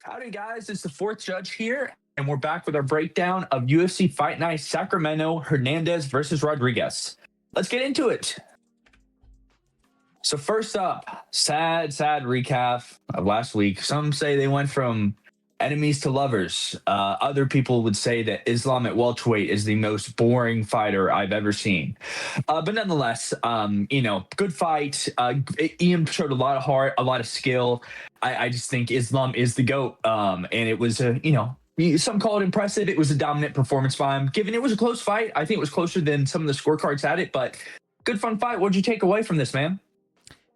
Howdy, guys. It's the fourth judge here, and we're back with our breakdown of UFC Fight Night Sacramento Hernandez versus Rodrigues. Let's get into it. So first up, sad recap of last week. Some say they went from enemies to lovers. Other people would say that Islam at welterweight is the most boring fighter I've ever seen. But nonetheless, good fight. Ian showed a lot of heart, a lot of skill. I just think Islam is the GOAT. And it was some call it impressive. It was a dominant performance by him. Given it was a close fight, I think it was closer than some of the scorecards had it, but good fun fight. What'd you take away from this, man?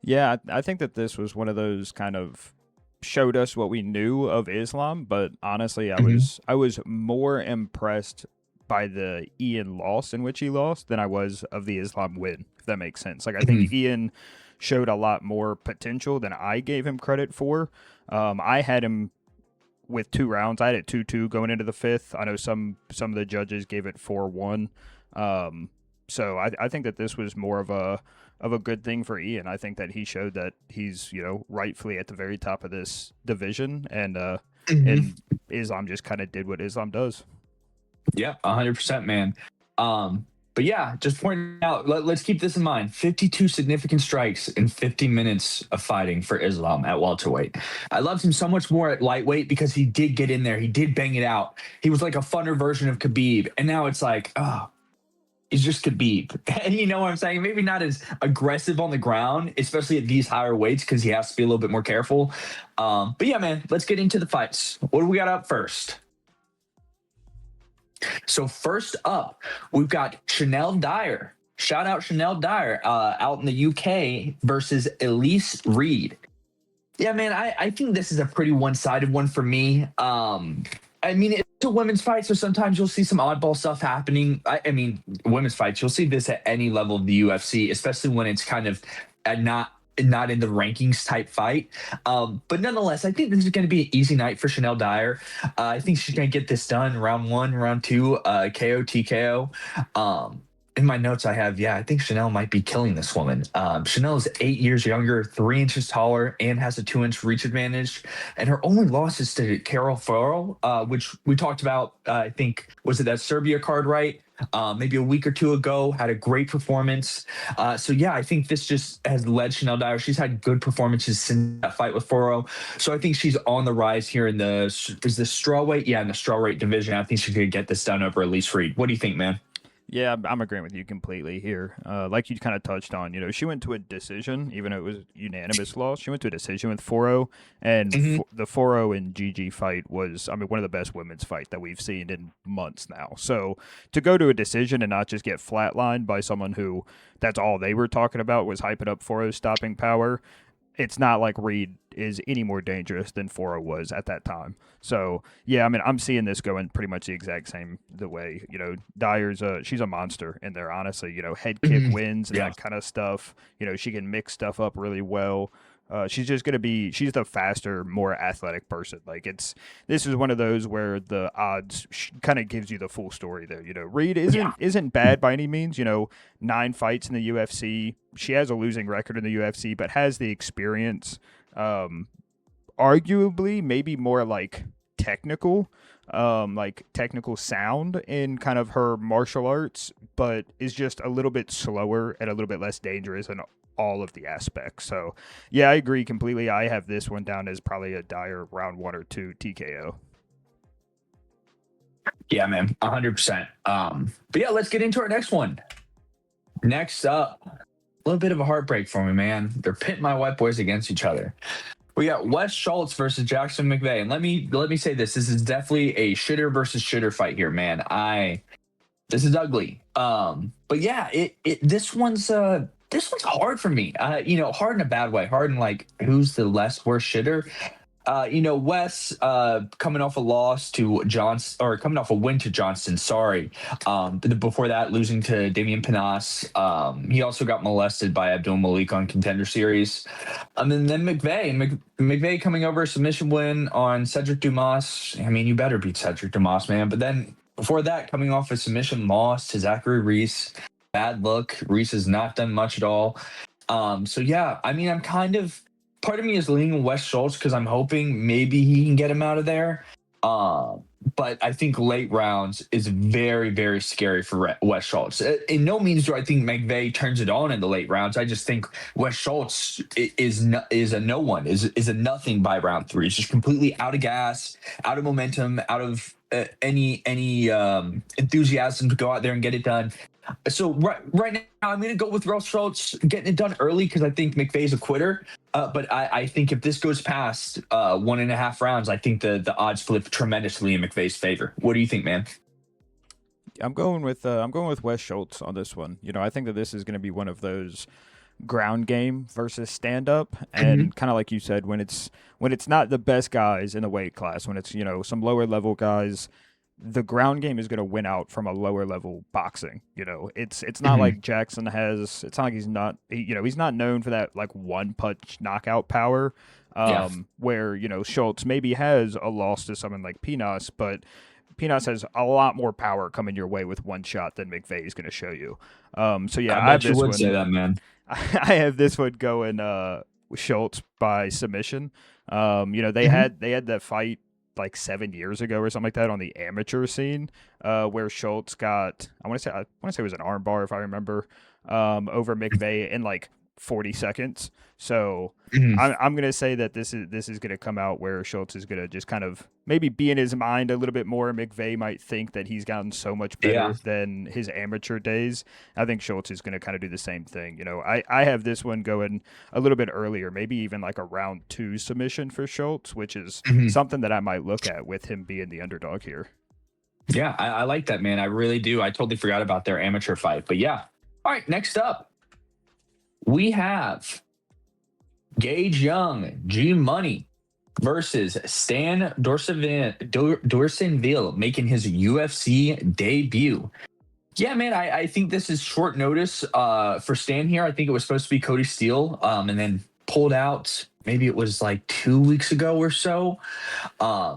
Yeah, I think that this was one of those kind of showed us what we knew of Islam, but honestly, I was more impressed by the Ian loss in which he lost than I was of the Islam win, if that makes sense. Like I think Ian showed a lot more potential than I gave him credit for. I had him with 2 rounds. I had it 2-2 going into the 5th. I know some of the judges gave it 4-1. So I think that this was more of a good thing for Ian. I think that he showed that he's, rightfully at the very top of this division, and Islam just kind of did what Islam does. Yeah, 100%, man. But yeah, just pointing out, let's keep this in mind. 52 significant strikes in 50 minutes of fighting for Islam at welterweight. I loved him so much more at lightweight because he did get in there. He did bang it out. He was like a funner version of Khabib. And now it's like, he's just Khabib. And you know what I'm saying? Maybe not as aggressive on the ground, especially at these higher weights, because he has to be a little bit more careful. But yeah, man, let's get into the fights. What do we got up first? So first up, we've got Shanelle Dyer. Shout out Shanelle Dyer out in the UK versus Elise Reed. Yeah, man, I think this is a pretty one-sided one for me. It's a women's fight, so sometimes you'll see some oddball stuff happening. Women's fights, you'll see this at any level of the UFC, especially when it's kind of not in the rankings type fight. But nonetheless, I think this is going to be an easy night for Shanelle Dyer. I think she's going to get this done round 1, round 2, KO, TKO. In my notes, I think Shanelle might be killing this woman. Shanelle is 8 years younger, 3 inches taller, and has a 2-inch reach advantage. And her only loss is to Carol Farrell, which we talked about, I think, was it that Serbia card, right? Maybe a week or 2 ago, had a great performance. I think this just has led Shanelle Dyer. She's had good performances since that fight with Farrell. So I think she's on the rise here in the strawweight? Yeah, in the strawweight division. I think she could get this done over Elise Reed. What do you think, man? Yeah, I'm agreeing with you completely here. Like you kind of touched on, she went to a decision, even though it was unanimous loss. She went to a decision with 4-0, and the 4-0 and GG fight was, one of the best women's fight that we've seen in months now. So to go to a decision and not just get flatlined by someone who that's all they were talking about was hyping up 4-0's stopping power, it's not like Reed is any more dangerous than 4-0 was at that time. So, yeah, I'm seeing this going pretty much the exact same the way, Dyer's she's a monster in there, honestly, head kick wins and that kind of stuff. She can mix stuff up really well. She's just going to be, she's the faster, more athletic person. This is one of those where the odds kind of gives you the full story there. Reed isn't bad by any means, 9 fights in the UFC. She has a losing record in the UFC, but has the experience, arguably maybe more technical sound in kind of her martial arts, but is just a little bit slower and a little bit less dangerous in all of the aspects. So, yeah, I agree completely. I have this one down as probably a Dyer round 1 or 2 TKO. Yeah, man, 100%. But yeah, let's get into our next one. Next up, a little bit of a heartbreak for me, man. They're pitting my white boys against each other. We got Wes Schultz versus Jackson McVey. And let me say this. This is definitely a shitter versus shitter fight here, man. This is ugly. But yeah, this one's hard for me. Hard in a bad way. Hard in who's the worst shitter. Wes coming off a loss to Johnson, or coming off a win to Johnston, sorry. Before that, losing to Damian Panas. He also got molested by Abdul Malik on Contender Series. And then McVey coming over a submission win on Cedric Dumas. You better beat Cedric Dumas, man. But then before that, coming off a submission loss to Zachary Reese. Bad look. Reese has not done much at all. I'm kind of part of me is leaning West Schultz because I'm hoping maybe he can get him out of there. But I think late rounds is very, very scary for West Schultz. In no means do I think McVey turns it on in the late rounds. I just think West Schultz is a no one, is a nothing by round 3. He's just completely out of gas, out of momentum, out of any enthusiasm to go out there and get it done. So right now, I'm going to go with West Schultz getting it done early because I think McVey's a quitter. But I think if this goes past 1.5 rounds, I think the odds flip tremendously in McVey's favor. What do you think, man? I'm going with West Schultz on this one. I think that this is going to be one of those ground game versus stand up, and kind of like you said, when it's not the best guys in the weight class, when it's some lower level guys, the ground game is going to win out from a lower level boxing. It's not like Jackson has. It's not like he's not known for that like one punch knockout power. Where Schultz maybe has a loss to someone like Pinas, but Pinas has a lot more power coming your way with one shot than McVey is going to show you. So yeah, I bet you would say that, man. I have this one going Schultz by submission. They had that fight like 7 years ago or something like that on the amateur scene, where Schultz got I want to say it was an armbar if I remember, over McVey in like 40 seconds. So I'm gonna say that this is gonna come out where Schultz is gonna just kind of maybe be in his mind a little bit more. McVey might think that he's gotten so much better than his amateur days. I think Schultz is gonna kind of do the same thing. I have this one going a little bit earlier, maybe even like a round 2 submission for Schultz, which is something that I might look at with him being the underdog here. Yeah, I like that, man. I really do. I totally forgot about their amateur fight, but yeah. All right, next up, we have Gage Young, G Money versus Stan Dorsainvil making his UFC debut. Yeah, man, I think this is short notice for Stan here. I think it was supposed to be Cody Steele, and then pulled out. Maybe it was like 2 weeks ago or so.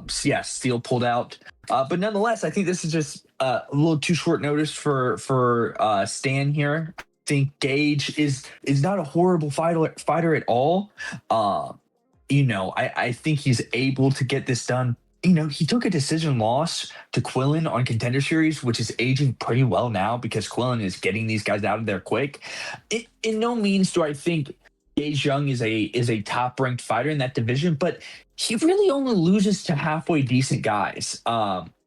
Steele pulled out. But nonetheless, I think this is just a little too short notice for Stan here. Think Gage is not a horrible fighter at all. I think he's able to get this done. He took a decision loss to Quillen on Contender Series, which is aging pretty well now because Quillen is getting these guys out of there quick. In no means do I think Gage Young is a top ranked fighter in that division, but he really only loses to halfway decent guys.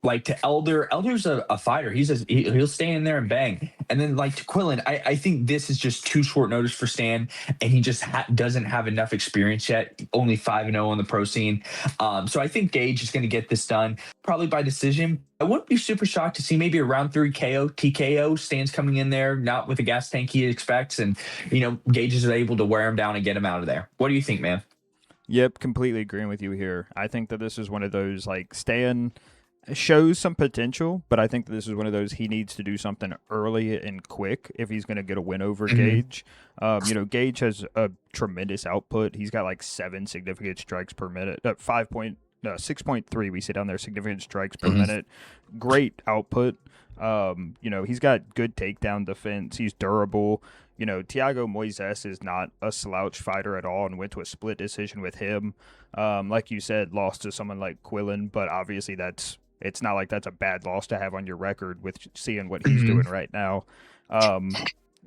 Like to Elder. Elder's a fighter. He'll stay in there and bang. And then like to Quillen, I think this is just too short notice for Stan, and he just doesn't have enough experience yet. Only 5-0 on the pro scene. So I think Gage is going to get this done probably by decision. I wouldn't be super shocked to see maybe a round 3 KO, TKO. Stan's coming in there, not with the gas tank he expects, and Gage is able to wear him down and get him out of there. What do you think, man? Yep, completely agreeing with you here. I think that this is one of those like Stan shows some potential, but I think this is one of those he needs to do something early and quick if he's going to get a win over Gage. Gage has a tremendous output. He's got like 7 significant strikes per minute, 6.3 we see down there, significant strikes per minute. Great output. He's got good takedown defense. He's durable. Thiago Moises is not a slouch fighter at all and went to a split decision with him. Like you said, lost to someone like Quillen, but obviously it's not like that's a bad loss to have on your record with seeing what he's doing right now.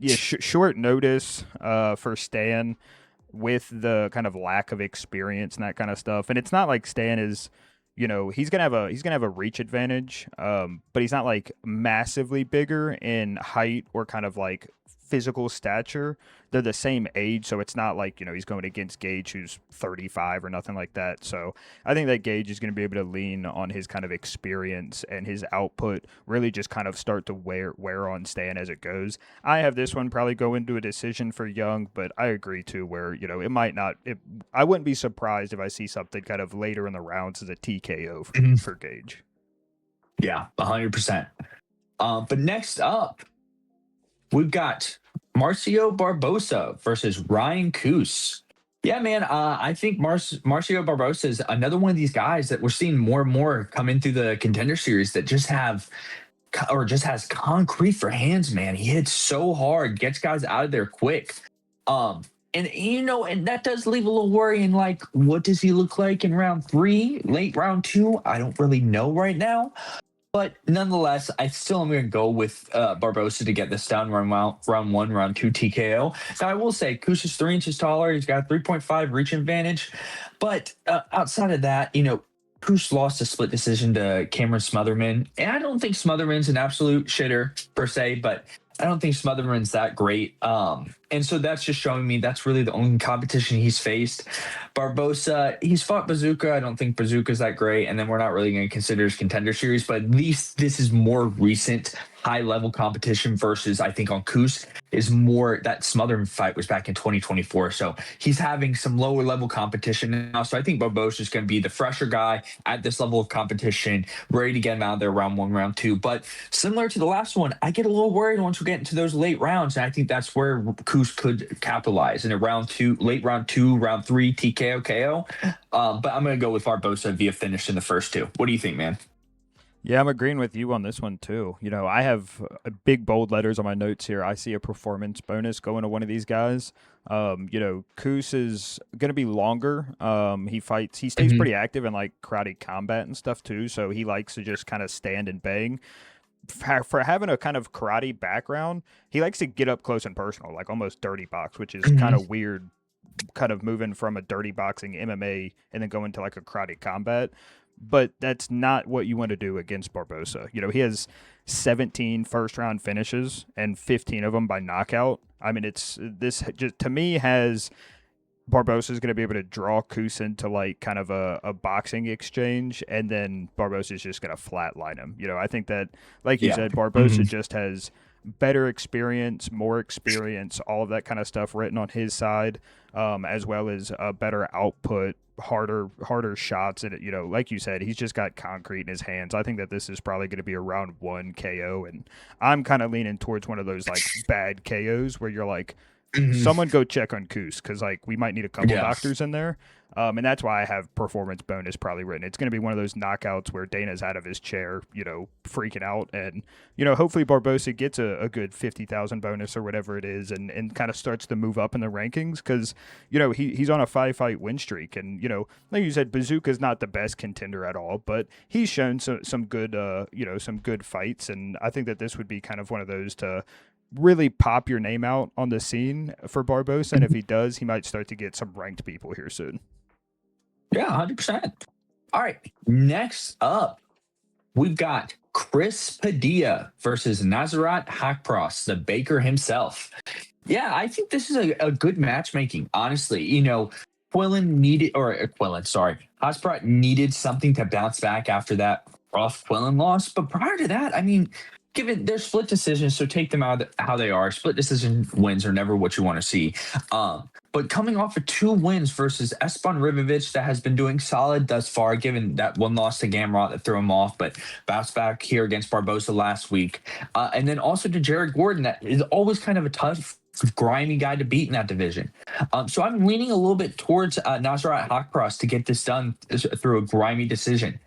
Short notice for Stan with the kind of lack of experience and that kind of stuff. And it's not like Stan is, he's gonna have a reach advantage, but he's not like massively bigger in height or kind of like physical stature. They're the same age, so it's not like he's going against Gage who's 35 or nothing like that. So I think that Gage is going to be able to lean on his kind of experience and his output, really just kind of start to wear on Stan as it goes. I have this one probably go into a decision for Young, but I agree too where it might not. I wouldn't be surprised if I see something kind of later in the rounds as a TKO for Gage. Yeah, 100%. But next up, we've got Marcio Barbosa versus Ryan Kuse. Yeah, man, I think Marcio Barbosa is another one of these guys that we're seeing more and more come into the Contender Series that just has concrete for hands, man. He hits so hard, gets guys out of there quick. And and that does leave a little worry in like, what does he look like in round 3, late round 2? I don't really know right now. But nonetheless, I still am going to go with Barbosa to get this done round 1, round 2 TKO. Now, I will say, Kuse is 3 inches taller. He's got a 3.5 reach advantage. But outside of that, Kuse lost a split decision to Cameron Smotherman. And I don't think Smotherman's an absolute shitter per se, but I don't think Smotherman's that great. And so that's just showing me that's really the only competition he's faced. Barbosa, he's fought Bazooka. I don't think Bazooka's that great. And then we're not really going to consider his contender series, but at least this is more recent high-level competition versus, I think, on Kuse is more that Smotherman fight was back in 2024. So he's having some lower-level competition now. So I think Barbosa is going to be the fresher guy at this level of competition, ready to get him out there round 1, round 2. But similar to the last one, I get a little worried once we get into those late rounds. And I think that's where Kuse could capitalize in a round 2, late round 2, round 3, TKO, KO. But I'm going to go with Barbosa via finish in the first 2. What do you think, man? Yeah, I'm agreeing with you on this one too. I have big bold letters on my notes here. I see a performance bonus going to one of these guys. Kuse is going to be longer. He stays pretty active in like karate combat and stuff too. So he likes to just kind of stand and bang. For having a kind of karate background, he likes to get up close and personal, like almost dirty box, which is kind of weird, kind of moving from a dirty boxing MMA and then going to like a karate combat. But that's not what you want to do against Barbosa. He has 17 first-round finishes and 15 of them by knockout. I mean, this just to me has Barbosa is going to be able to draw Kuse into like kind of a boxing exchange, and then Barbosa is just going to flatline him. I think that, like you said, Barbosa just has better experience, more experience, all of that kind of stuff written on his side, as well as a better output, harder shots. And like you said, he's just got concrete in his hands. I think that this is probably going to be a round 1 KO, and I'm kind of leaning towards one of those like bad KOs where you're like, someone go check on Kuse, because like we might need a couple doctors in there. And that's why I have performance bonus probably written. It's going to be one of those knockouts where Dana's out of his chair, freaking out. And, hopefully Barbosa gets a good 50,000 bonus or whatever it is, and kind of starts to move up in the rankings because, he's on a 5-fight win streak. And, like you said, Bazooka's not the best contender at all, but he's shown some good, some good fights. And I think that this would be kind of one of those to really pop your name out on the scene for Barbosa. And if he does, he might start to get some ranked people here soon. Yeah, 100%. All right, next up, we've got Chris Padilla versus Nasrat Haqparast, the Baker himself. Yeah, I think this is a good matchmaking, honestly. Haqparast needed something to bounce back after that rough Quillen loss. But prior to that, I mean, given their split decisions, so take them out how they are. Split decision wins are never what you want to see. But coming off of 2 wins versus Espan Ribovic, that has been doing solid thus far, given that one loss to Gamrot that threw him off, but bounced back here against Barbosa last week. And then also to Jared Gordon, that is always kind of a tough, grimy guy to beat in that division. So I'm leaning a little bit towards Nasrat Haqparast to get this done through a grimy decision.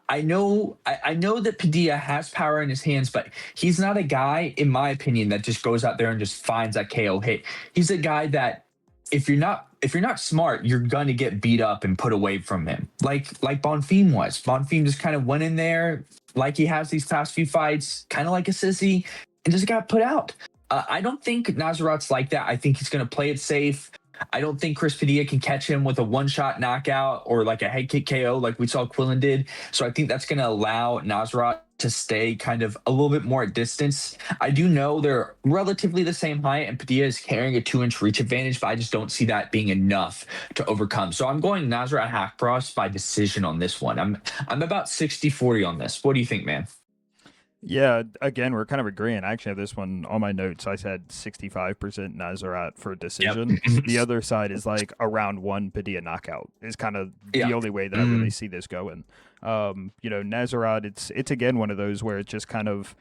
I know that Padilla has power in his hands, but he's not a guy, in my opinion, that just goes out there and just finds that KO hit. He's a guy that if you're not smart, you're gonna get beat up and put away from him. Like Bonfim was. Bonfim just kind of went in there like he has these past few fights, kind of like a sissy, and just got put out. I don't think Nasrat's like that. I think he's gonna play it safe. I don't think Chris Padilla can catch him with a one-shot knockout or like a head kick KO like we saw Quillen did. So I think that's going to allow Nasrat to stay kind of a little bit more at distance. I do know they're relatively the same height, and Padilla is carrying a 2-inch reach advantage, but I just don't see that being enough to overcome. So I'm going Nasrat Haqparast by decision on this one. I'm about 60-40 on this. What do you think, man? Yeah, again, we're kind of agreeing. I actually have this one on my notes. I said 65% Nasrat for a decision. Yep. The other side is like a round 1 Padilla knockout is kind of the only way that I really see this going. Nasrat, it's again one of those where it's just kind of,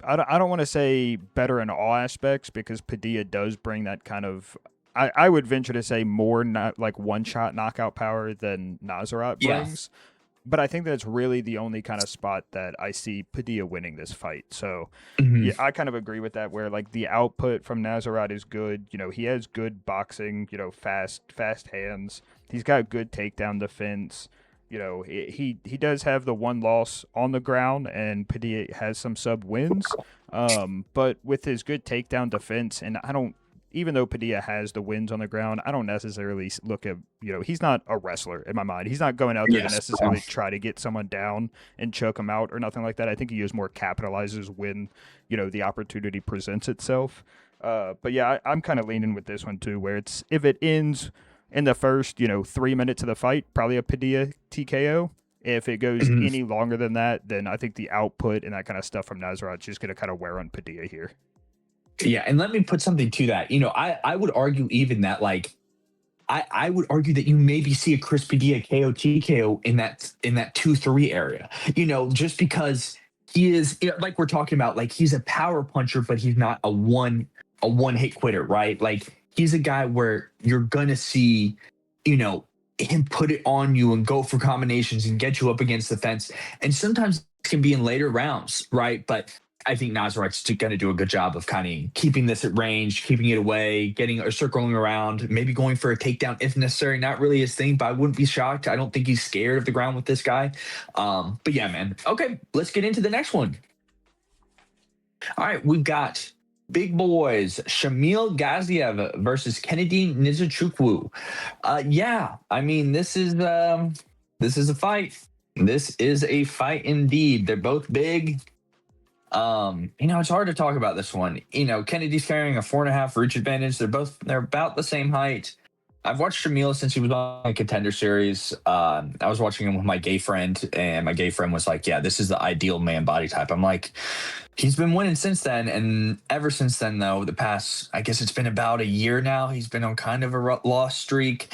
I don't want to say better in all aspects, because Padilla does bring that kind of, I would venture to say more not like one-shot knockout power than Nasrat brings. but I think that's really the only kind of spot that I see Padilla winning this fight. So, Mhm. yeah, I kind of agree with that. Where like the output from Nasrat is good. He has good boxing. Fast hands. He's got good takedown defense. He does have the one loss on the ground, and Padilla has some sub wins. But with his good takedown defense, and I don't even though Padilla has the wins on the ground, I don't necessarily look at, he's not a wrestler in my mind. He's not going out there to Yes. necessarily try to get someone down and choke him out or nothing like that. I think he just more capitalizes when, the opportunity presents itself. But yeah, I'm kind of leaning with this one too, where if it ends in the first, 3 minutes of the fight, probably a Padilla TKO. If it goes Mhm. any longer than that, then I think the output and that kind of stuff from Nasrat is just going to kind of wear on Padilla here. Yeah, and let me put something to that. I would argue even that like I would argue that you maybe see a Chris Padilla KO TKO in that 2-3 area. Just because he is like we're talking about, like he's a power puncher, but he's not a one hit quitter, right? Like he's a guy where you're gonna see, him put it on you and go for combinations and get you up against the fence. And sometimes it can be in later rounds, right? But I think Nasrat's going to do a good job of kind of keeping this at range, keeping it away, getting or circling around, maybe going for a takedown if necessary. Not really his thing, but I wouldn't be shocked. I don't think he's scared of the ground with this guy. But yeah, man. Okay, let's get into the next one. All right, we've got big boys, Shamil Gaziev versus Kennedy Nzechukwu. Yeah, I mean this is a fight. This is a fight indeed. They're both big. It's hard to talk about this one. Kennedy's carrying a 4.5 reach advantage. They're about the same height. I've watched Shamil since he was on a Contender Series. I was watching him with my gay friend, and my gay friend was like, "Yeah, this is the ideal man body type." I'm like, he's been winning since then, and ever since then, though, the past, I guess it's been about a year now, he's been on kind of a loss streak,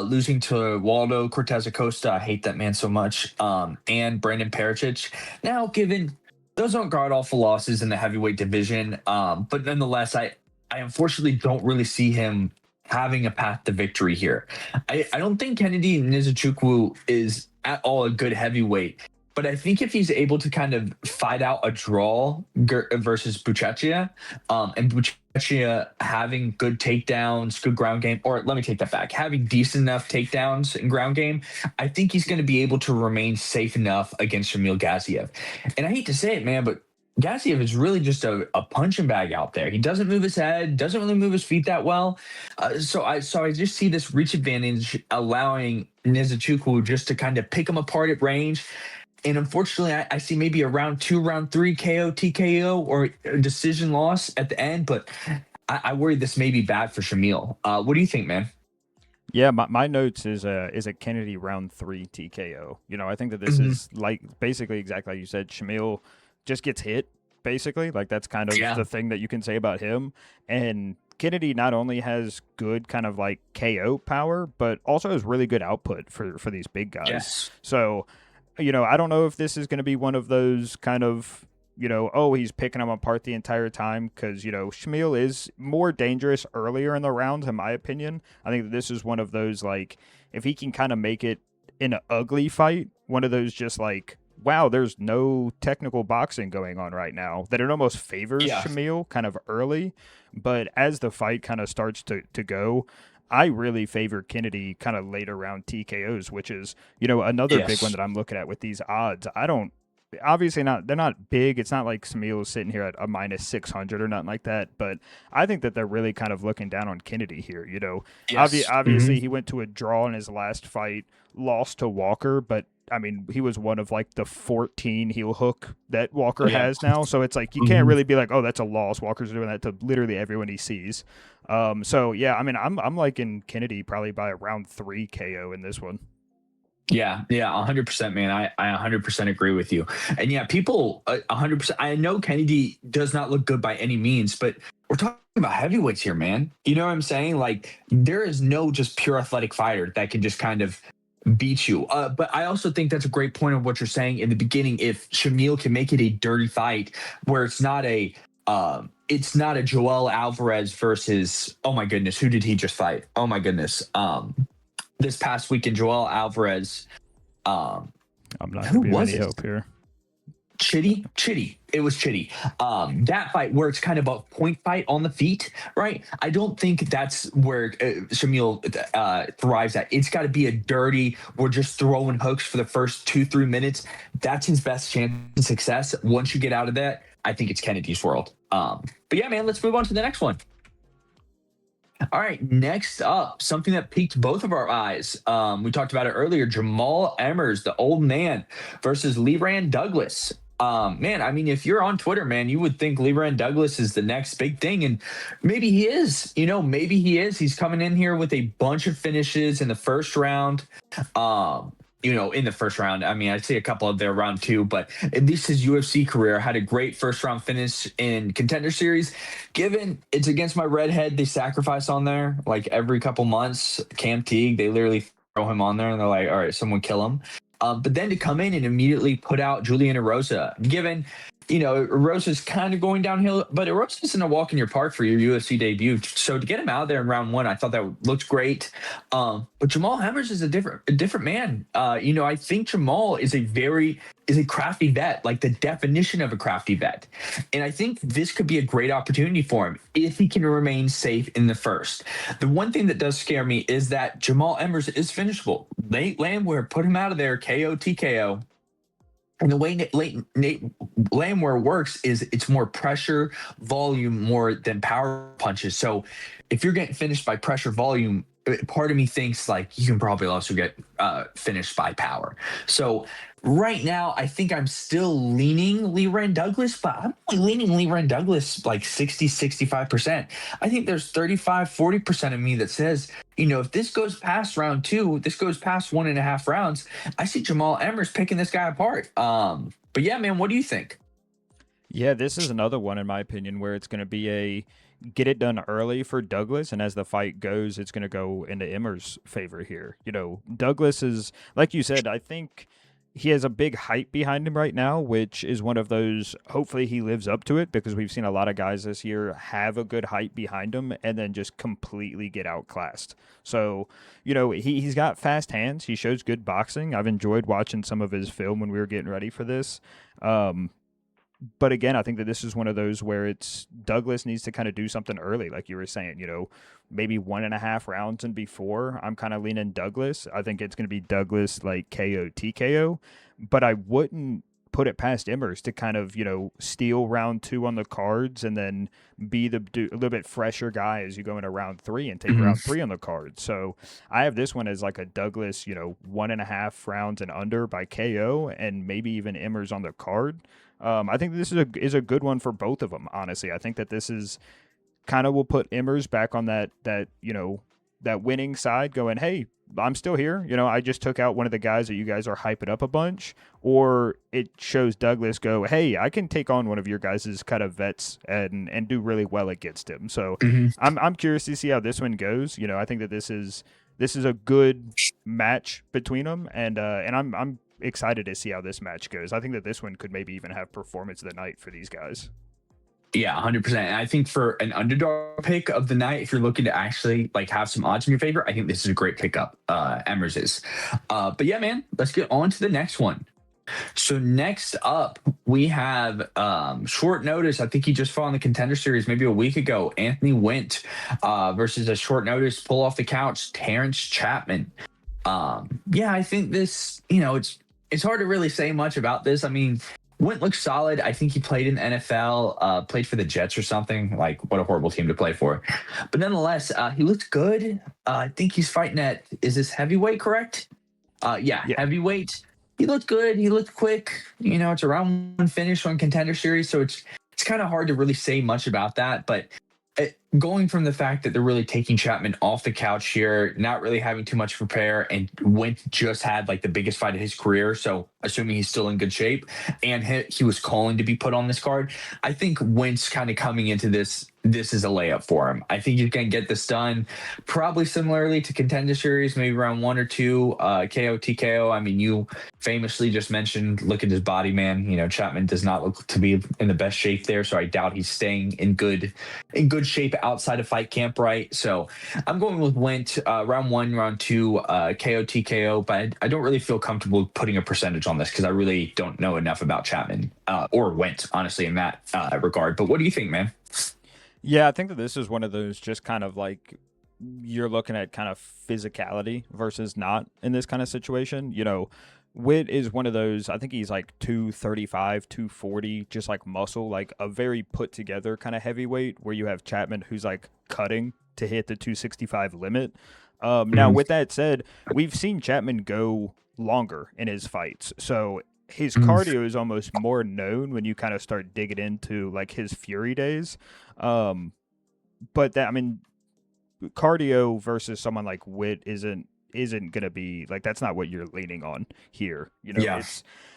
losing to Waldo Cortez Acosta. I hate that man so much. And Brandon Pericic. Now, given those aren't god awful losses in the heavyweight division, but nonetheless, I unfortunately don't really see him having a path to victory here. I don't think Kennedy Nzechukwu is at all a good heavyweight, but I think if he's able to kind of fight out a draw versus Buchecha, and Buchecha having good takedowns, good ground game, or let me take that back, having decent enough takedowns and ground game, I think he's going to be able to remain safe enough against Shamil Gaziev. And I hate to say it, man, but Gaziev is really just a punching bag out there. He doesn't move his head, doesn't really move his feet that well. So I just see this reach advantage allowing Nzechukwu just to kind of pick him apart at range. And unfortunately, I see maybe a round 2, round 3 KO, TKO, or a decision loss at the end. But I worry this may be bad for Shamil. What do you think, man? Yeah, my notes is a Kennedy round 3 TKO. I think that this is like basically exactly like you said. Shamil just gets hit, basically. Like that's kind of the thing that you can say about him. And Kennedy not only has good kind of like KO power, but also has really good output for these big guys. Yes. So, I don't know if this is going to be one of those kind of, he's picking them apart the entire time, because, Shamil is more dangerous earlier in the rounds, in my opinion. I think that this is one of those, like, if he can kind of make it in an ugly fight, one of those just like, wow, there's no technical boxing going on right now, that it almost favors Shamil kind of early. But as the fight kind of starts to go, I really favor Kennedy kind of later round TKOs, which is, another big one that I'm looking at with these odds. Obviously they're not big. It's not like Shamil is sitting here at a minus 600 or nothing like that, but I think that they're really kind of looking down on Kennedy here. Obviously he went to a draw in his last fight, lost to Walker, but I mean, he was one of like the 14 heel hook that Walker has now. So it's like, you can't really be like, oh, that's a loss. Walker's doing that to literally everyone he sees. So yeah, I mean, I'm liking Kennedy probably by a round 3 KO in this one. Yeah, 100%, man. I 100% agree with you. And yeah, people 100%. I know Kennedy does not look good by any means, but we're talking about heavyweights here, man. You know what I'm saying? Like, there is no just pure athletic fighter that can just kind of beat you. But I also think that's a great point of what you're saying in the beginning. If Shamil can make it a dirty fight where it's not a Joel Alvarez versus, oh my goodness, who did he just fight? Oh my goodness. This past weekend, Joel Alvarez. I'm not Who going to be was any it? help here. Chitty. It was Chitty. That fight where it's kind of a point fight on the feet, right? I don't think that's where Shamil thrives at. It's got to be a dirty, we're just throwing hooks for the first 2-3 minutes. That's his best chance of success. Once you get out of that, I think it's Kennedy's world. But yeah, man, let's move on to the next one. All right, next up, something that piqued both of our eyes. We talked about it earlier. Jamall Emmers, the old man, versus Lerryan Douglas. Man, I mean, if you're on Twitter, man, you would think Lerryan Douglas is the next big thing, and maybe he is. Maybe he is. He's coming in here with a bunch of finishes in the first round. In the first round, I mean, I'd say a couple of their round 2, but at least his UFC career had a great first round finish in Contender Series. Given it's against my redhead, they sacrifice on there like every couple months. Cam Teague, they literally throw him on there and they're like, all right, someone kill him. But then to come in and immediately put out Julian Erosa, given, Erosa's kind of going downhill, but Erosa isn't a walk in your park for your UFC debut. So to get him out there in round 1, I thought that looked great. But Jamall Emmers is a different man. I think Jamall is a crafty vet, like the definition of a crafty vet. And I think this could be a great opportunity for him if he can remain safe in the first. The one thing that does scare me is that Jamall Emmers is finishable. Nate Landwehr put him out of there, KO, TKO. And the way Nate Landwehr works is it's more pressure, volume, more than power punches. So if you're getting finished by pressure, volume, part of me thinks like you can probably also get finished by power. So right now, I think I'm still leaning Lerryan Douglas, but I'm only leaning Lerryan Douglas like 60, 65%. I think there's 35, 40% of me that says, if this goes past round 2, this goes past 1.5 rounds, I see Jamall Emmers picking this guy apart. But yeah, man, what do you think? Yeah, this is another one, in my opinion, where it's going to be a get it done early for Douglas, and as the fight goes, it's going to go into Emmers' favor here. Douglas is, like you said, I think he has a big hype behind him right now, which is one of those, hopefully he lives up to it, because we've seen a lot of guys this year have a good hype behind him and then just completely get outclassed. So, he's got fast hands. He shows good boxing. I've enjoyed watching some of his film when we were getting ready for this. But again, I think that this is one of those where it's Douglas needs to kind of do something early, like you were saying, maybe 1.5 rounds and before. I'm kind of leaning Douglas. I think it's going to be Douglas like KO, TKO, but I wouldn't put it past Emmers to kind of, steal round 2 on the cards and then be a little bit fresher guy as you go into round 3 and take round 3 on the card. So I have this one as like a Douglas, 1.5 rounds and under by KO, and maybe even Emmers on the card. I think this is a good one for both of them, honestly. I think that this is kind of will put Emmers back on that winning side, going, hey, I'm still here. I just took out one of the guys that you guys are hyping up a bunch. Or it shows Douglas go, hey, I can take on one of your guys' kind of vets and do really well against him. So I'm curious to see how this one goes. I think that this is a good match between them, and I'm excited to see how this match goes. I think that this one could maybe even have performance of the night for these guys. Yeah, 100%. And I think for an underdog pick of the night, if you're looking to actually like have some odds in your favor, I think this is a great pickup. Emmers is. But yeah, man, let's get on to the next one. So next up, we have short notice. I think he just fought in the Contender Series maybe a week ago. Anthony Wint versus a short notice pull off the couch, Terrance Chatman. Yeah, I think this, it's hard to really say much about this. I mean, Wint looks solid. I think he played in the NFL, played for the Jets or something. Like, what a horrible team to play for. But nonetheless, he looked good. I think he's fighting at, is this heavyweight, correct? Yeah, heavyweight. He looked good. He looked quick. It's a round 1 finish on Contender Series, so it's kind of hard to really say much about that. But going from the fact that they're really taking Chatman off the couch here, not really having too much to prepare, and Wint just had like the biggest fight of his career, so assuming he's still in good shape, and he was calling to be put on this card, I think Wint's kind of coming into this is a layup for him. I think you can get this done probably similarly to Contender Series, maybe round 1 or 2, KO, TKO. I mean, you famously just mentioned, look at his body, man. Chatman does not look to be in the best shape there, so I doubt he's staying in good shape outside of fight camp, right? So I'm going with Wint, round 1, round 2, KO, TKO, but I don't really feel comfortable putting a percentage on this because I really don't know enough about Chatman or Wint, honestly, in that regard. But what do you think, man? Yeah, I think that this is one of those just kind of like you're looking at kind of physicality versus not in this kind of situation. Witt is one of those, I think he's like 235, 240, just like muscle, like a very put together kind of heavyweight where you have Chatman who's like cutting to hit the 265 limit. Now, with that said, we've seen Chatman go longer in his fights. So his cardio is almost more known when you kind of start digging into like his Fury days. But that, I mean, cardio versus someone like Witt isn't gonna be like that's not what you're leaning on here.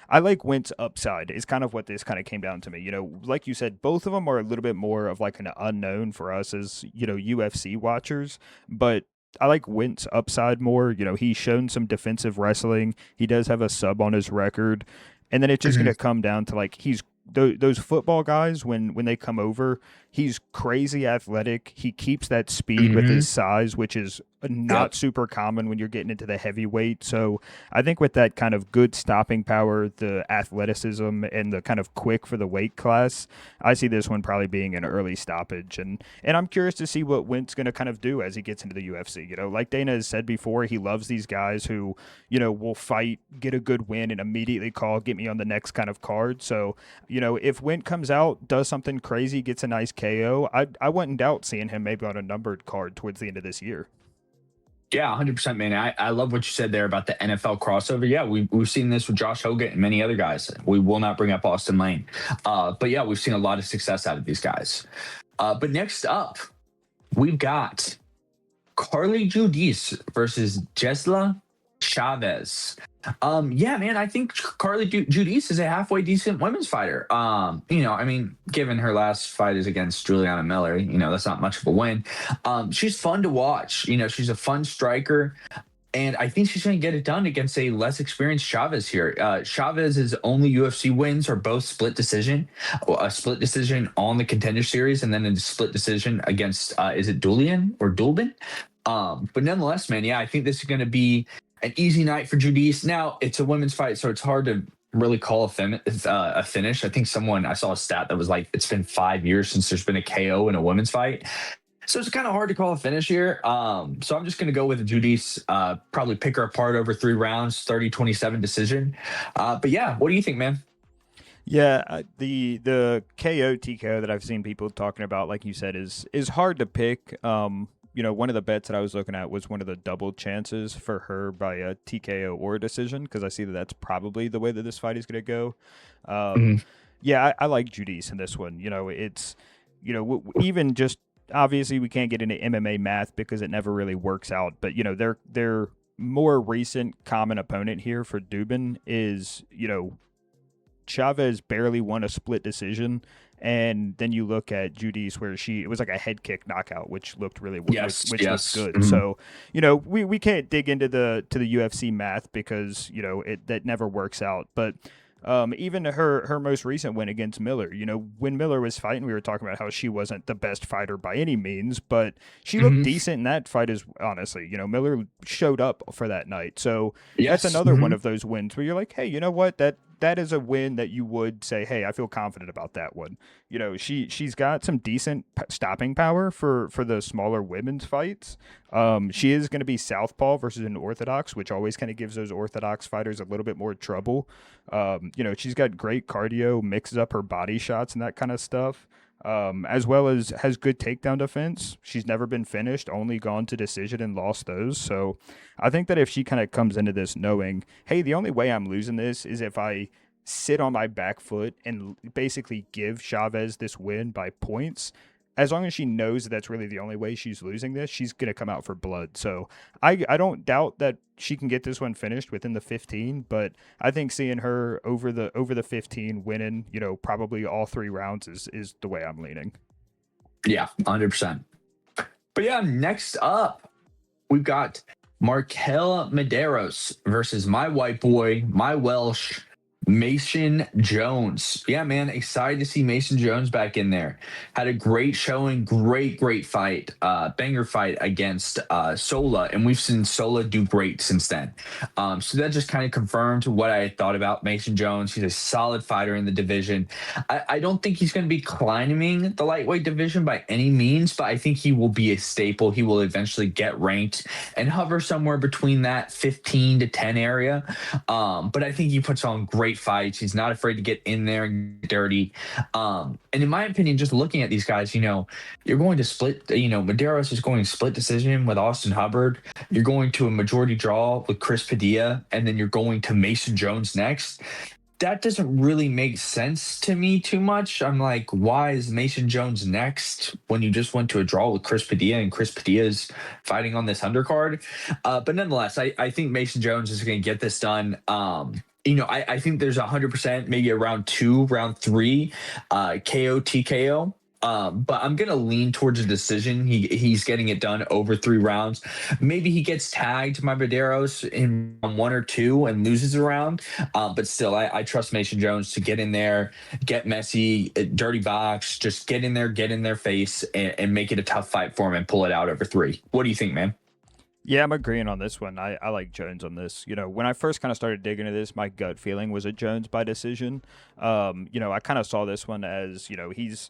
I like Wint's upside is kind of what this kind of came down to me. Like you said, both of them are a little bit more of like an unknown for us as UFC watchers, but I like Wint's upside more. He's shown some defensive wrestling. He does have a sub on his record, and then it's just gonna come down to like he's those football guys when they come over. He's crazy athletic. He keeps that speed with his size, which is not super common when you're getting into the heavyweight. So I think with that kind of good stopping power, the athleticism, and the kind of quick for the weight class, I see this one probably being an early stoppage. And I'm curious to see what Wint's going to kind of do as he gets into the UFC. Like Dana has said before, he loves these guys who, will fight, get a good win, and immediately call, get me on the next kind of card. So, if Wint comes out, does something crazy, gets a nice KO, I wouldn't doubt seeing him maybe on a numbered card towards the end of this year. Yeah, 100%, man. I love what you said there about the NFL crossover. Yeah, we've seen this with Josh Hogan and many other guys. We will not bring up Austin Lane. But yeah, we've seen a lot of success out of these guys. But next up, we've got Carli Judice versus Jeisla Chaves. Yeah, man, I think Carli Judice is a halfway decent women's fighter. Given her last fight is against Juliana Miller, that's not much of a win. She's fun to watch. She's a fun striker. And I think she's going to get it done against a less experienced Chaves here. Chaves' only UFC wins are both split decision, a split decision on the Contender Series, and then a split decision against, is it Dulian or Dulbin? But nonetheless, man, yeah, I think this is going to be an easy night for Judice. Now, it's a women's fight, so it's hard to really call a finish. I think I saw a stat that was like, it's been 5 years since there's been a KO in a women's fight. So it's kind of hard to call a finish here. So I'm just going to go with Judice, probably pick her apart over 3 rounds, 30-27 decision. But yeah, what do you think, man? Yeah, the KO TKO that I've seen people talking about, like you said, is hard to pick. One of the bets that I was looking at was one of the double chances for her by a TKO or a decision, because I see that that's probably the way that this fight is going to go. Yeah, I like Judice in this one. It's, even just obviously we can't get into MMA math because it never really works out. But, their more recent common opponent here for Dubin is, Chaves barely won a split decision. And then you look at Judice where it was like a head kick knockout, which looked really looked good. So, we can't dig into the UFC math because, that never works out. But even her most recent win against Miller, when Miller was fighting, we were talking about how she wasn't the best fighter by any means, but she looked decent in that fight honestly. Miller showed up for that night. So that's another one of those wins where you're like, hey, you know what? That is a win that you would say, hey, I feel confident about that one. She's got some decent stopping power for the smaller women's fights. She is going to be southpaw versus an orthodox, which always kind of gives those orthodox fighters a little bit more trouble. She's got great cardio, mixes up her body shots and that kind of stuff. As well as has good takedown defense. She's never been finished, only gone to decision and lost those. So I think that if she kind of comes into this knowing, hey, the only way I'm losing this is if I sit on my back foot and basically give Chaves this win by points, as long as she knows that that's really the only way she's losing this, she's going to come out for blood. So I don't doubt that she can get this one finished within the 15, but I think seeing her over the 15 winning, probably all 3 rounds is the way I'm leaning. Yeah, 100%. But yeah, next up, we've got Marquel Mederos versus my white boy, my Welsh, Mason Jones. Yeah, man, excited to see Mason Jones back in there. Had a great showing, great fight, banger fight against Sola, and we've seen Sola do great since then. So that just kind of confirmed what I thought about Mason Jones. He's a solid fighter in the division. I don't think he's going to be climbing the lightweight division by any means, but I think he will be a staple. He will eventually get ranked and hover somewhere between that 15 to 10 area. But I think he puts on great fights. He's not afraid to get in there and get dirty. And in my opinion, just looking at these guys, you're going to split, Mederos is going to split decision with Austin Hubbard. You're going to a majority draw with Chris Padilla, and then you're going to Mason Jones next. That doesn't really make sense to me too much. I'm like, why is Mason Jones next when you just went to a draw with Chris Padilla and Chris Padilla's fighting on this undercard? But nonetheless, I think Mason Jones is going to get this done. I think there's 100%, maybe a round 2, round 3, KO, TKO. But I'm going to lean towards a decision. He's getting it done over 3 rounds. Maybe he gets tagged by Mederos in 1 or 2 and loses a round. But still, I trust Mason Jones to get in there, get messy, dirty box, just get in there, get in their face, and make it a tough fight for him and pull it out over 3. What do you think, man? Yeah, I'm agreeing on this one. I like Jones on this. When I first kind of started digging into this, my gut feeling was a Jones by decision. I kind of saw this one as, he's,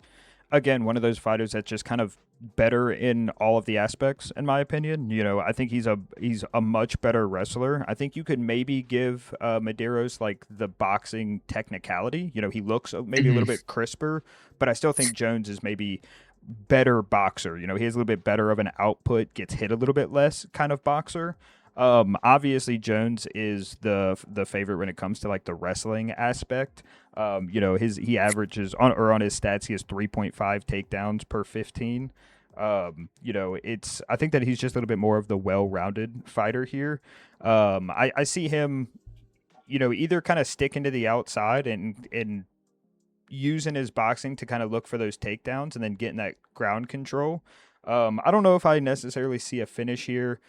again, one of those fighters that's just kind of better in all of the aspects, in my opinion. I think he's a much better wrestler. I think you could maybe give Mederos like the boxing technicality. He looks maybe a little bit crisper, but I still think Jones is maybe better boxer. He has a little bit better of an output, gets hit a little bit less kind of boxer. Obviously Jones is the favorite when it comes to like the wrestling aspect. He averages on his stats, he has 3.5 takedowns per 15. I think that he's just a little bit more of the well-rounded fighter here. I see him, either kind of sticking to the outside and using his boxing to kind of look for those takedowns and then getting that ground control. I don't know if I necessarily see a finish here.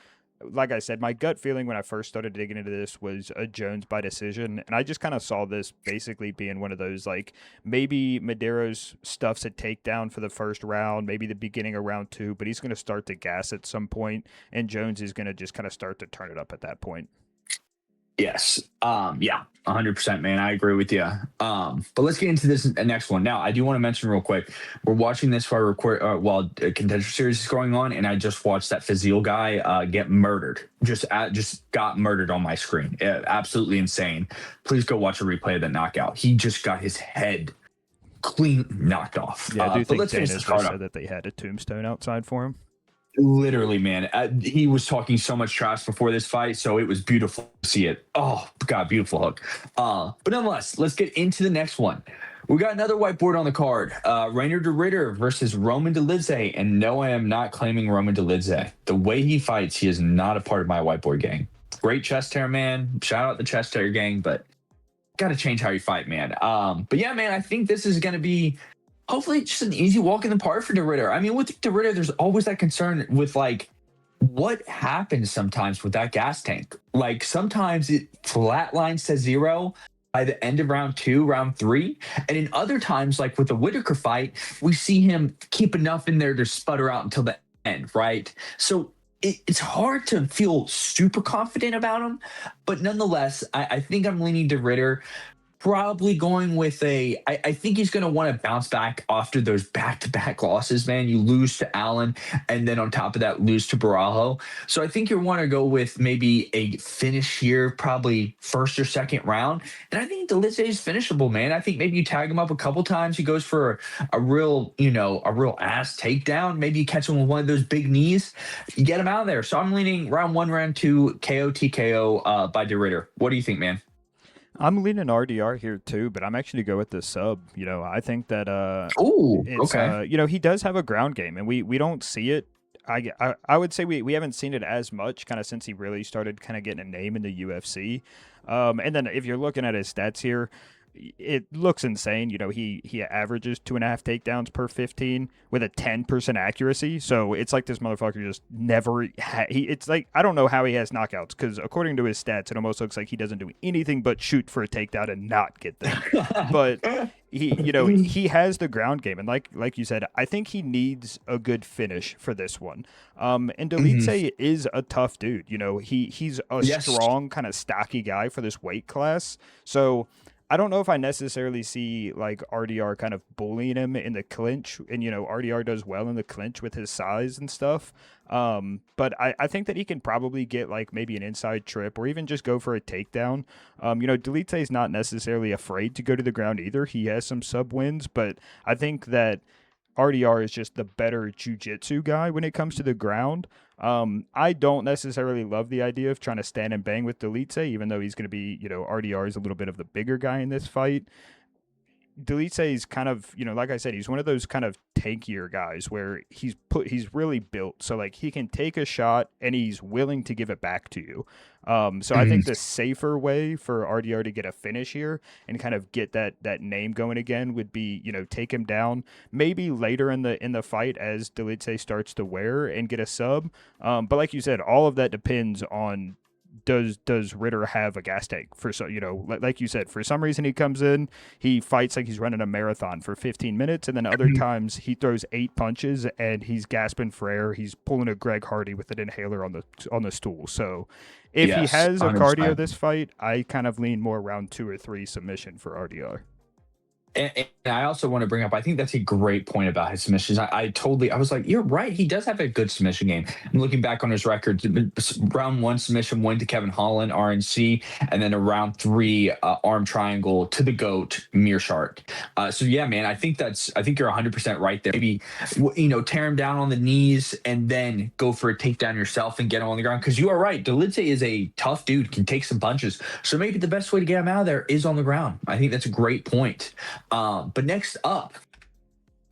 Like I said, my gut feeling when I first started digging into this was a Jones by decision, and I just kind of saw this basically being one of those, like, maybe Mederos stuffs a takedown for the first round, maybe the beginning of round 2, but he's going to start to gas at some point, and Jones is going to just kind of start to turn it up at that point. Yes. 100%, man. I agree with you. But let's get into this next one. Now, I do want to mention real quick, we're watching this while a contender series is going on, and I just watched that Fazil guy get murdered. Just got murdered on my screen. Absolutely insane. Please go watch a replay of that knockout. He just got his head clean knocked off. Yeah, I do think let's finish Dana's this card said up. that they had a tombstone outside for him. Literally, man. He was talking so much trash before this fight, so it was beautiful to see it. Oh, God, beautiful hook. But nonetheless, let's get into the next one. We got another whiteboard on the card. Reinier de Ridder versus Roman Dolidze. And no, I am not claiming Roman Dolidze. The way he fights, he is not a part of my whiteboard gang. Great chest hair, man. Shout out the chest hair gang, but got to change how you fight, man. But yeah, man, I think this is going to be hopefully just an easy walk in the park for de Ridder. I mean, with de Ridder, there's always that concern with, like, what happens sometimes with that gas tank. Like, sometimes it flatlines to 0 by the end of round 2, round 3. And in other times, like with the Whitaker fight, we see him keep enough in there to sputter out until the end, right? So it's hard to feel super confident about him. But nonetheless, I think I'm leaning de Ridder. Probably going with I think he's going to want to bounce back after those back-to-back losses, man. You lose to Allen, and then on top of that, lose to Barajo. So I think you want to go with maybe a finish here, probably first or second round. And I think Dolidze is finishable, man. I think maybe you tag him up a couple times. He goes for a real ass takedown. Maybe you catch him with one of those big knees. You get him out of there. So I'm leaning round 1, round 2, KO, TKO by de Ridder. What do you think, man? I'm leaning RDR here too, but I'm actually go with the sub. I think that okay. He does have a ground game, and we don't see it. I would say we haven't seen it as much kind of since he really started kind of getting a name in the UFC. And then if you're looking at his stats here, it looks insane. You know, he averages 2.5 takedowns per 15 with a 10% accuracy. So it's like this motherfucker just never. It's like I don't know how he has knockouts, because according to his stats, it almost looks like he doesn't do anything but shoot for a takedown and not get them. But he has the ground game, and like you said, I think he needs a good finish for this one. And Dolidze is a tough dude. You know, he's a strong, kind of stocky guy for this weight class. So I don't know if I necessarily see like RDR kind of bullying him in the clinch, and RDR does well in the clinch with his size and stuff. But I think that he can probably get like maybe an inside trip or even just go for a takedown. Dolidze is not necessarily afraid to go to the ground either. He has some sub wins, but I think that RDR is just the better jiu-jitsu guy when it comes to the ground. I don't necessarily love the idea of trying to stand and bang with Dolidze, even though he's going to be, RDR is a little bit of the bigger guy in this fight. Dolidze is kind of, like I said, he's one of those kind of tankier guys where he's really built. So like he can take a shot and he's willing to give it back to you. So I think the safer way for RDR to get a finish here and kind of get that name going again would be, take him down maybe later in the fight as Dolidze starts to wear and get a sub. But like you said, all of that depends on does Ritter have a gas tank for like you said, for some reason he comes in, he fights like he's running a marathon for 15 minutes, and then other times he throws 8 punches and he's gasping for air. He's pulling a Greg Hardy with an inhaler on the stool. So if he has a 100%. cardio this fight, I kind of lean more around 2 or 3 submission for RDR. And I also want to bring up, I think that's a great point about his submissions. I was like, you're right. He does have a good submission game. I'm looking back on his record. Round 1 submission win to Kevin Holland, RNC, and then a round 3 arm triangle to the GOAT, Mearshart. So yeah, man, I think you're 100% right there. Maybe, tear him down on the knees and then go for a takedown yourself and get him on the ground. Because you are right. Dolidze is a tough dude, can take some punches. So maybe the best way to get him out of there is on the ground. I think that's a great point. But next up,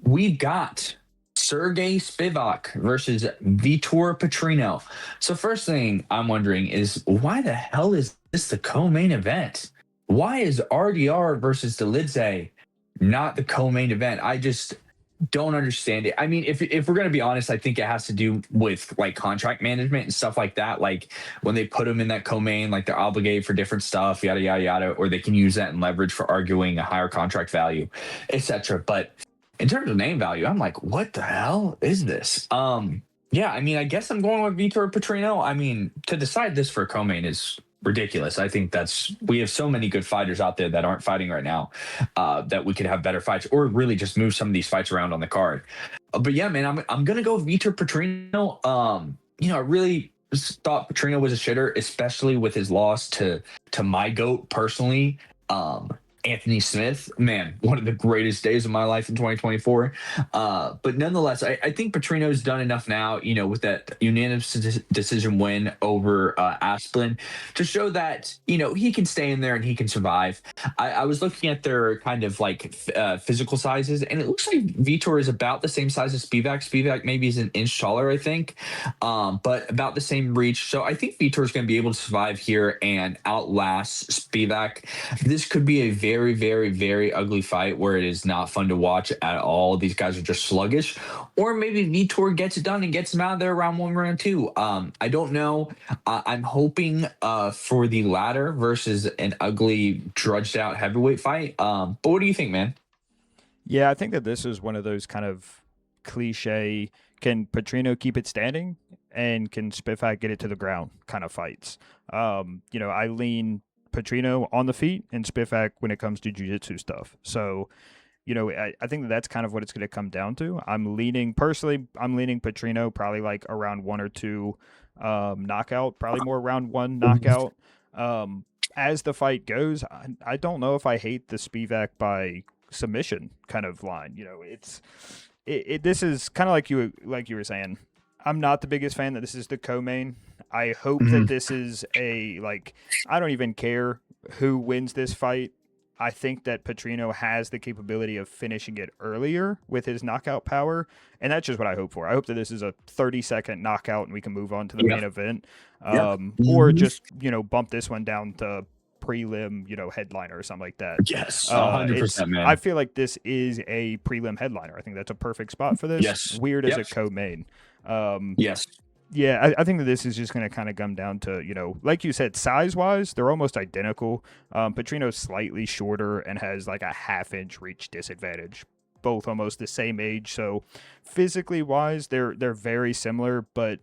we've got Sergey Spivak versus Vitor Petrino. So first thing I'm wondering is, why the hell is this the co-main event? Why is RDR versus Dolidze not the co-main event? I just don't understand it. I mean, if we're going to be honest, I think it has to do with like contract management and stuff like that. Like when they put them in that co-main, like they're obligated for different stuff, yada, yada, yada, or they can use that in leverage for arguing a higher contract value, etc. But in terms of name value, I'm like, what the hell is this? Yeah, I mean, I guess I'm going with Vitor Petrino. I mean, to decide this for a co-main is ridiculous. I think we have so many good fighters out there that aren't fighting right now, that we could have better fights or really just move some of these fights around on the card. But yeah, man, I'm gonna go with Vitor Petrino. I really thought Petrino was a shitter, especially with his loss to my GOAT personally. Anthony Smith, man, one of the greatest days of my life in 2024. But nonetheless, I think Petrino's done enough now, with that unanimous decision win over Asplin to show that, he can stay in there and he can survive. I was looking at their kind of like physical sizes, and it looks like Vitor is about the same size as Spivak. Spivak maybe is an inch taller, I think, but about the same reach. So I think Vitor is going to be able to survive here and outlast Spivak. This could be a very, very, very ugly fight where it is not fun to watch at all. These guys are just sluggish. Or maybe Vitor gets it done and gets him out of there round 1, round 2. I don't know. I'm hoping for the latter versus an ugly, drudged out heavyweight fight. But what do you think, man? Yeah, I think that this is one of those kind of cliche, can Petrino keep it standing and can Spivak get it to the ground kind of fights. I lean Petrino on the feet and Spivak when it comes to jiu-jitsu stuff. So, I think that's kind of what it's going to come down to. I'm leaning Petrino probably like around 1 or 2 knockout, probably more round 1 knockout. As the fight goes, I don't know if I hate the Spivak by submission kind of line. This is kind of like you were saying. I'm not the biggest fan that this is the co-main. I hope that this is I don't even care who wins this fight. I think that Petrino has the capability of finishing it earlier with his knockout power, and that's just what I hope for. I hope that this is a 30-second knockout and we can move on to the main event, or just bump this one down to prelim, headliner or something like that. Yes, 100%, man. I feel like this is a prelim headliner. I think that's a perfect spot for this. Yes. Weird as a co-main. Yes. Yeah, I think that this is just going to kind of come down to, like you said, size-wise, they're almost identical. Petrino's slightly shorter and has like a half-inch reach disadvantage. Both almost the same age, so physically-wise, they're very similar, but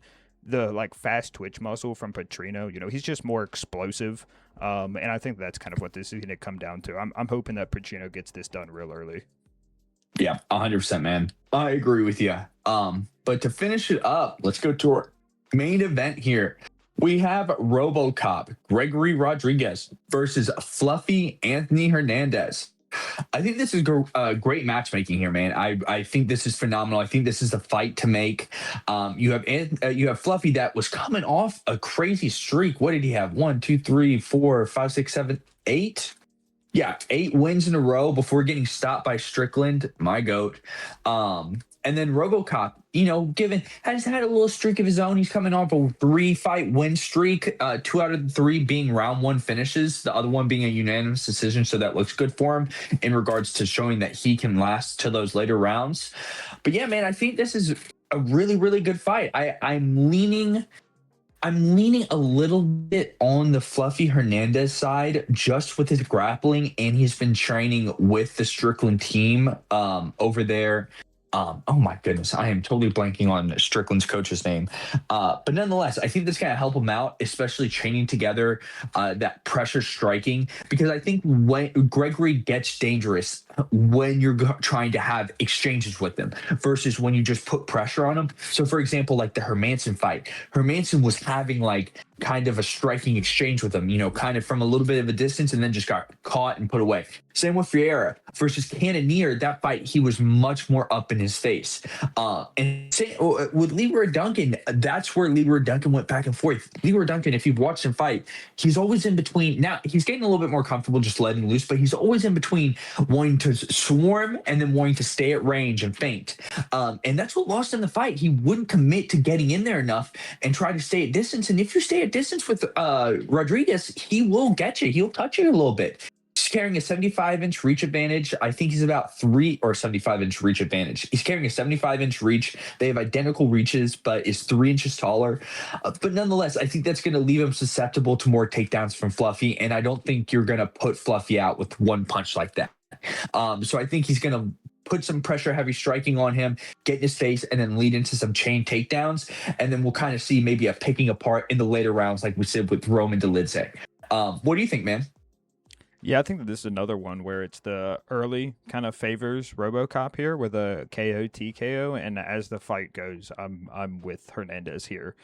the like fast twitch muscle from Petrino, he's just more explosive. And I think that's kind of what this is going to come down to. I'm hoping that Petrino gets this done real early. Yeah, 100%, man. I agree with you. But to finish it up, let's go to our main event here. We have RoboCop, Gregory Rodrigues versus Fluffy Anthony Hernandez. I think this is great matchmaking here, man. I think this is phenomenal. I think this is the fight to make. You have Fluffy that was coming off a crazy streak. What did he have? 1, 2, 3, 4, 5, 6, 7, 8. Yeah, 8 wins in a row before getting stopped by Strickland, my GOAT. And then RoboCop, has had a little streak of his own. He's coming off a 3-fight win streak, 2 out of the 3 being round 1 finishes, the other one being a unanimous decision. So that looks good for him in regards to showing that he can last to those later rounds. But yeah, man, I think this is a really, really good fight. I'm leaning a little bit on the Fluffy Hernandez side just with his grappling, and he's been training with the Strickland team over there. Oh my goodness, I am totally blanking on Strickland's coach's name. But nonetheless, I think this is going to help him out, especially training together, that pressure striking, because I think when Gregory gets dangerous when you're trying to have exchanges with them versus when you just put pressure on him. So for example, like the Hermanson fight, Hermanson was having like kind of a striking exchange with him, kind of from a little bit of a distance and then just got caught and put away. Same with Ferreira versus Cannonier. That fight, he was much more up in his face. And with Leroy Duncan, that's where Leroy Duncan went back and forth. Leroy Duncan, if you've watched him fight, he's always in between. Now, he's getting a little bit more comfortable just letting loose, but he's always in between wanting to swarm and then wanting to stay at range and feint. And that's what lost him the fight. He wouldn't commit to getting in there enough and try to stay at distance. And if you stay at distance with Rodrigues, he will get you. He'll touch you a little bit. He's carrying a 75-inch reach advantage. I think he's about 75-inch reach advantage. He's carrying a 75-inch reach. They have identical reaches, but is 3 inches taller. But nonetheless, I think that's going to leave him susceptible to more takedowns from Fluffy, and I don't think you're going to put Fluffy out with one punch like that. So I think he's going to put some pressure, heavy striking on him, get in his face, and then lead into some chain takedowns. And then we'll kind of see maybe a picking apart in the later rounds, like we said with Roman Dolidze. What do you think, man? Yeah, I think that this is another one where it's the early kind of favors RoboCop here with a KO TKO, and as the fight goes, I'm with Hernandez here.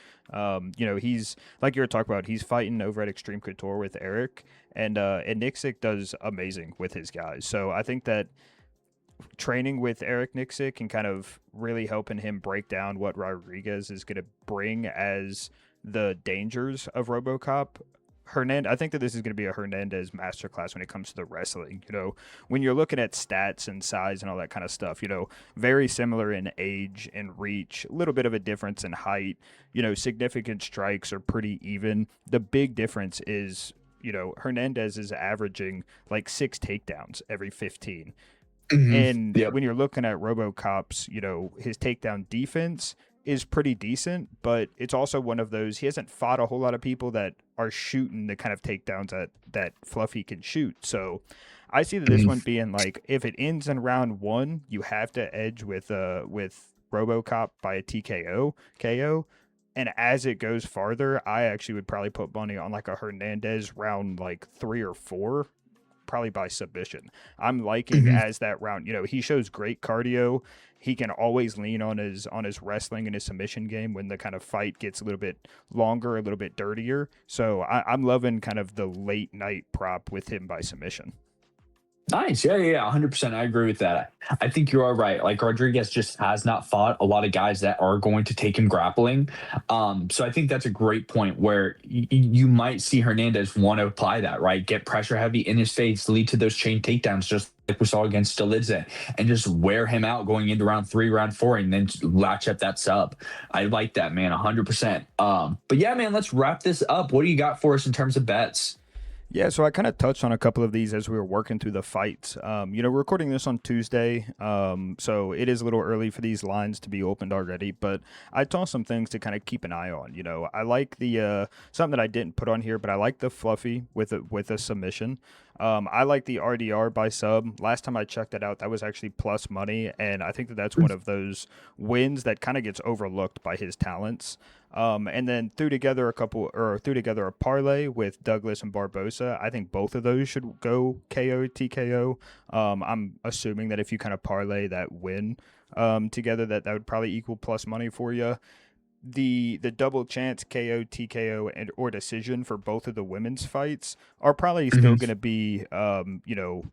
He's like you were talking about. He's fighting over at Extreme Couture with Eric, and Nixick does amazing with his guys. So I think that training with Eric Nixick and kind of really helping him break down what Rodrigues is going to bring as the dangers of RoboCop. I think that this is going to be a Hernandez masterclass when it comes to the wrestling. When you're looking at stats and size and all that kind of stuff, very similar in age and reach, a little bit of a difference in height, significant strikes are pretty even. The big difference is, Hernandez is averaging like 6 takedowns every 15. Mm-hmm. And when you're looking at RoboCop's, his takedown defense is pretty decent, but it's also one of those, he hasn't fought a whole lot of people that are shooting the kind of takedowns that Fluffy can shoot. So I see that this one being like, if it ends in round 1, you have to edge with RoboCop by a TKO, KO. And as it goes farther, I actually would probably put money on like a Hernandez round like 3 or 4, probably by submission. I'm liking as that round, he shows great cardio. He can always lean on his wrestling and his submission game when the kind of fight gets a little bit longer, a little bit dirtier. So I'm loving kind of the late night prop with him by submission. Nice. Yeah, 100%. I agree with that. I think you are right. Like Rodrigues just has not fought a lot of guys that are going to take him grappling. So I think that's a great point where you might see Hernandez want to apply that, right? Get pressure heavy in his face, lead to those chain takedowns, just like we saw against Dolidze, and just wear him out going into round 3, round 4, and then latch up that sub. I like that, man, 100%. But yeah, man, let's wrap this up. What do you got for us in terms of bets? Yeah, so I kind of touched on a couple of these as we were working through the fights. We're recording this on Tuesday, so it is a little early for these lines to be opened already, but I saw some things to kind of keep an eye on. I like the something that I didn't put on here, but I like the fluffy with a submission. I like the RDR by sub. Last time I checked it out, that was actually plus money, and I think that that's one of those wins that kind of gets overlooked by his talents. And then threw together a parlay with Douglas and Barbosa. I think both of those should go KO TKO. I'm assuming that if you kind of parlay that win together, that would probably equal plus money for you. The double chance KO, TKO, and or decision for both of the women's fights are probably still going to be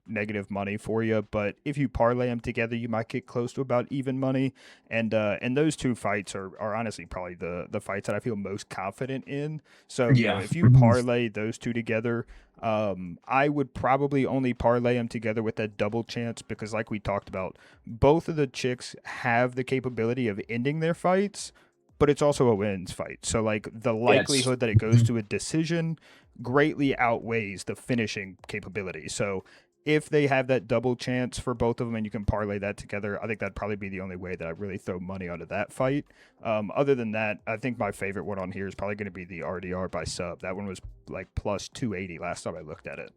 negative money for you. But if you parlay them together, you might get close to about even money. And those two fights are honestly probably the fights that I feel most confident in. So if you parlay those two together, I would probably only parlay them together with that double chance because, like we talked about, both of the chicks have the capability of ending their fights, but it's also a women's fight. So, like, the likelihood that it goes to a decision greatly outweighs the finishing capability. So, if they have that double chance for both of them and you can parlay that together, I think that'd probably be the only way that I really throw money onto that fight. Other than that, I think my favorite one on here is probably going to be the RDR by sub. That one was like plus 280 last time I looked at it.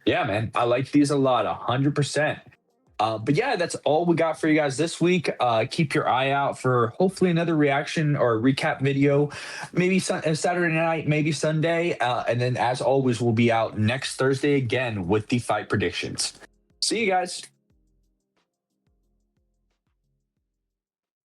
Yeah, man. I like these a lot, 100%. But yeah, that's all we got for you guys this week. Keep your eye out for hopefully another reaction or recap video, maybe Saturday night, maybe Sunday. And then as always, we'll be out next Thursday again with the fight predictions. See you guys.